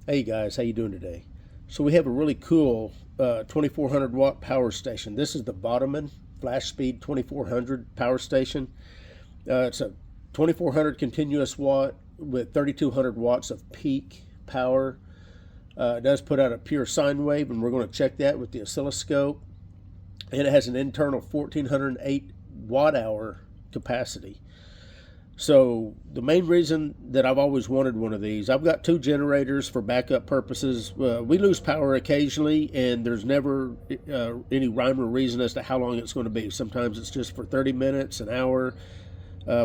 Hey guys, how you doing today? So we have a really cool 2400 watt power station. This is the VTOMAN Flashspeed 2400 power station. It's a 2400 continuous watt with 3200 watts of peak power. It does put out a pure sine wave, and we're going to check that with the oscilloscope. And it has an internal 1408 watt hour capacity. So the main reason that I've always wanted one of these, I've got two generators for backup purposes. We lose power occasionally, and there's never any rhyme or reason as to how long it's going to be. Sometimes it's just for 30 minutes, an hour.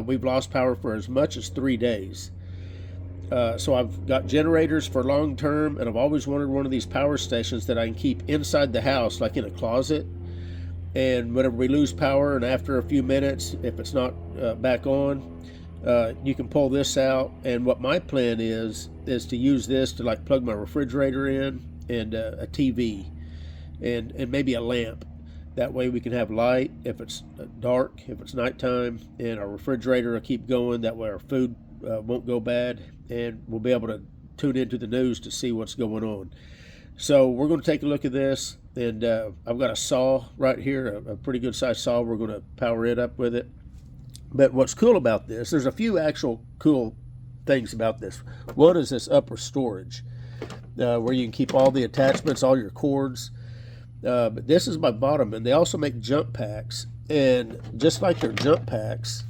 We've lost power for as much as 3 days. So I've got generators for long term, and I've always wanted one of these power stations that I can keep inside the house, like in a closet. And whenever we lose power, and after a few minutes, if it's not back on, you can pull this out. And what my plan is to use this to like plug my refrigerator in, and a TV, and maybe a lamp. That way we can have light if it's dark, if it's nighttime, and our refrigerator will keep going. That way our food won't go bad, and we'll be able to tune into the news to see what's going on. So we're going to take a look at this, and I've got a saw right here, a pretty good sized saw. We're going to power it up with it. But what's cool about this, there's a few actual cool things about this. One is this upper storage, where you can keep all the attachments, all your cords. But this is my bottom, and they also make jump packs. And just like their jump packs,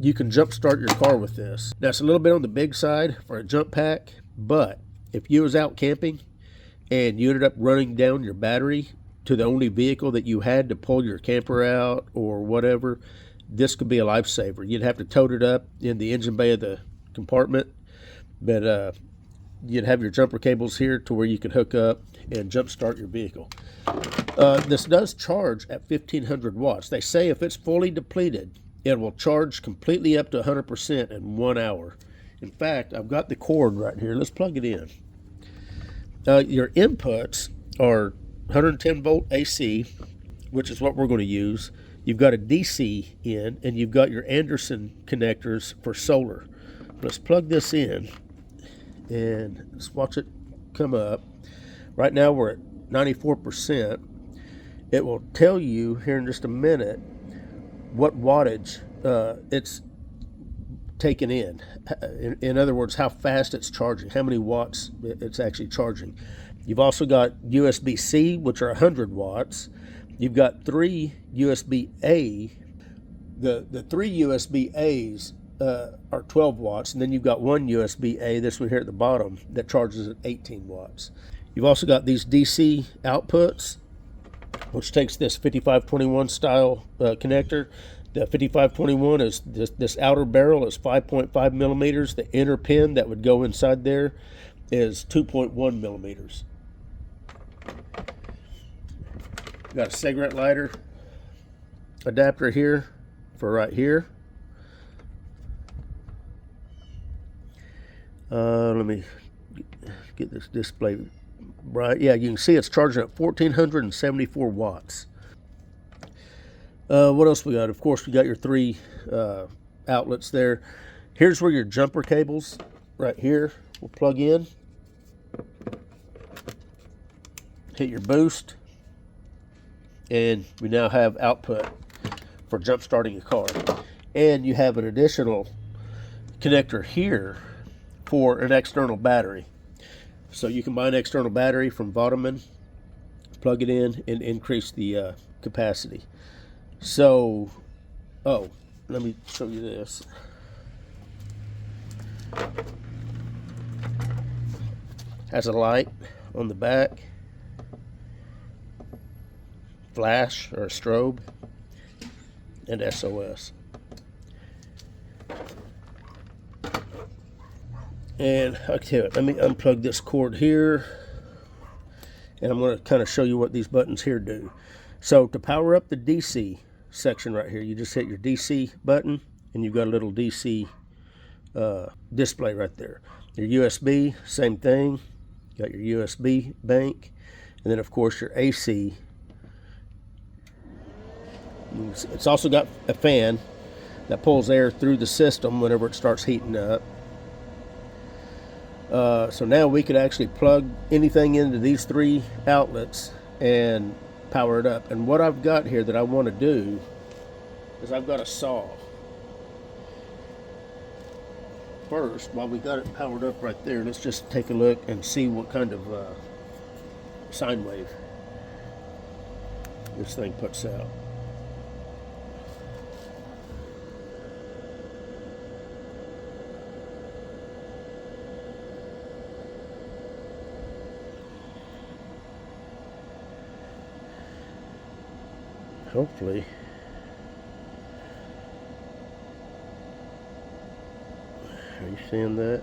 you can jump start your car with this. Now it's a little bit on the big side for a jump pack, but if you was out camping and you ended up running down your battery to the only vehicle that you had to pull your camper out or whatever, this could be a lifesaver. You'd have to tote it up in the engine bay of the compartment, but you'd have your jumper cables here to where you could hook up and jump start your vehicle. This does charge at 1500 watts. They say if it's fully depleted, it will charge completely up to 100% in 1 hour. In fact, I've got the cord right here. Let's plug it in. Your inputs are 110 volt AC, which is what we're going to use. You've got a DC in, and you've got your Anderson connectors for solar. Let's plug this in, and let's watch it come up. Right now we're at 94%. It will tell you here in just a minute what wattage it's taken in. In other words, how fast it's charging, how many watts it's actually charging. You've also got USB-C, which are 100 watts. You've got 3 USB-A. The 3 USB-A's are 12 watts, and then you've got 1 USB-A, this one here at the bottom, that charges at 18 watts. You've also got these DC outputs, which takes this 5521 style connector. The 5521 is this outer barrel is 5.5 millimeters. The inner pin that would go inside there is 2.1 millimeters. Got a cigarette lighter adapter here for right here. Let me get this display right. Yeah, you can see it's charging at 1474 watts. What else we got? Of course, we got your 3 outlets there. Here's where your jumper cables right here will plug in. Hit your boost, and we now have output for jump starting a car. And you have an additional connector here for an external battery. So you can buy an external battery from VTOMAN, plug it in, and increase the capacity. So, let me show you this. Has a light on the back, flash or a strobe, and SOS. And I'll tell you, let me unplug this cord here, and I'm going to kind of show you what these buttons here do. So to power up the DC section right here, you just hit your DC button, and you've got a little DC display right there. Your USB, same thing. You got your USB bank, and then of course your AC. It's also got a fan that pulls air through the system whenever it starts heating up. So now we could actually plug anything into these 3 outlets and power it up. And what I've got here that I want to do is I've got a saw. First, while we got it powered up right there, let's just take a look and see what kind of sine wave this thing puts out. Hopefully are you seeing that?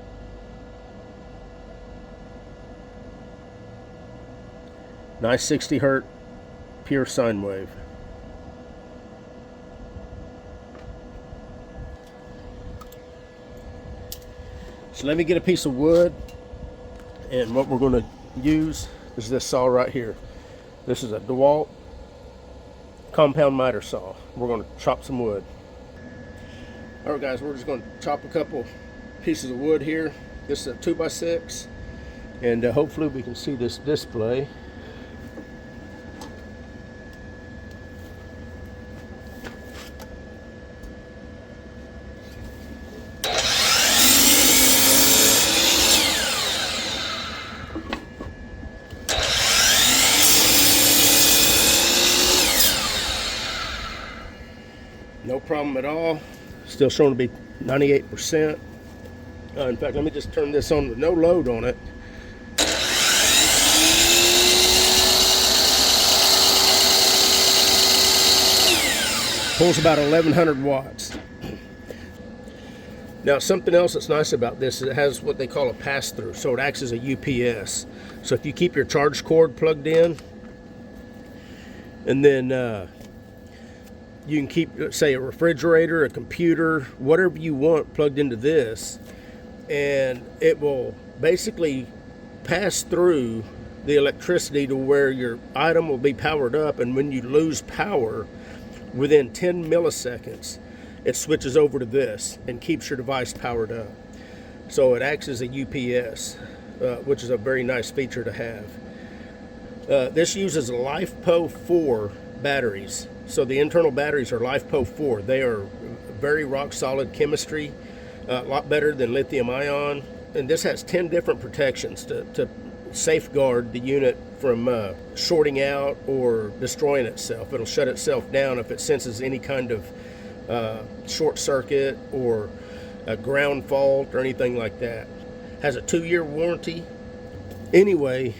Nice 60 hertz pure sine wave. So let me get a piece of wood, and what we're going to use is this saw right here. This is a DeWalt compound miter saw. We're going to chop some wood. Alright guys, we're just going to chop a couple pieces of wood here. This is a 2x6, and hopefully we can see this display. No problem at all. Still showing to be 98%. In fact, let me just turn this on with no load on it. Pulls about 1100 watts. Now, something else that's nice about this is it has what they call a pass-through, so it acts as a UPS. So if you keep your charge cord plugged in, and then you can keep, say, a refrigerator, a computer, whatever you want plugged into this, and it will basically pass through the electricity to where your item will be powered up, and when you lose power within 10 milliseconds, it switches over to this and keeps your device powered up. So it acts as a UPS, which is a very nice feature to have. This uses LiFePO4 batteries. So the internal batteries are LiFePO4. They are very rock solid chemistry, a lot better than lithium-ion. And this has 10 different protections to safeguard the unit from shorting out or destroying itself. It'll shut itself down if it senses any kind of short circuit or a ground fault or anything like that. Has a 2-year warranty. Anyway,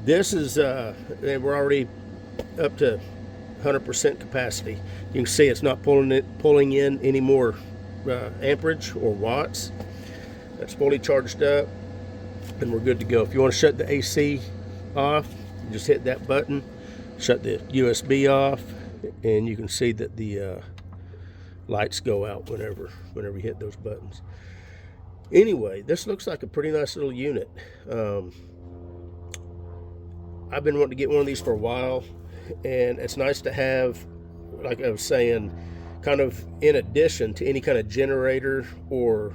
this is, we're already up to 100% capacity. You can see it's not pulling in any more amperage or watts. That's fully charged up, and we're good to go. If you want to shut the AC off, you just hit that button, shut the USB off, and you can see that the lights go out whenever you hit those buttons. Anyway, this looks like a pretty nice little unit. I've been wanting to get one of these for a while, and it's nice to have, like I was saying, kind of in addition to any kind of generator or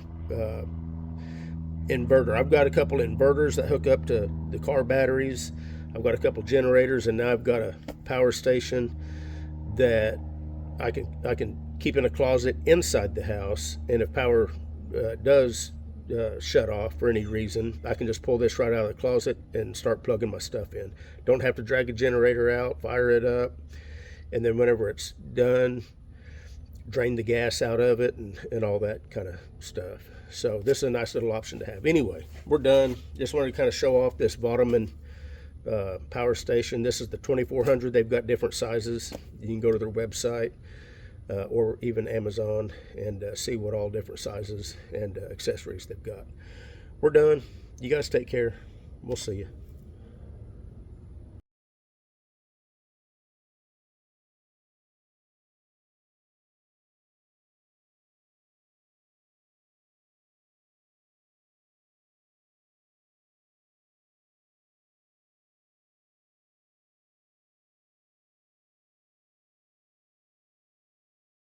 inverter. I've got a couple inverters that hook up to the car batteries. I've got a couple generators, and now I've got a power station that I can keep in a closet inside the house, and if power does shut off for any reason, I can just pull this right out of the closet and start plugging my stuff in. Don't have to drag a generator out, fire it up, and then whenever it's done, drain the gas out of it and all that kind of stuff. So this is a nice little option to have. Anyway, we're done. Just wanted to kind of show off this VTOMAN power station. This is the 2400. They've got different sizes. You can go to their website or even Amazon and see what all different sizes and accessories they've got. We're done. You guys take care. We'll see you.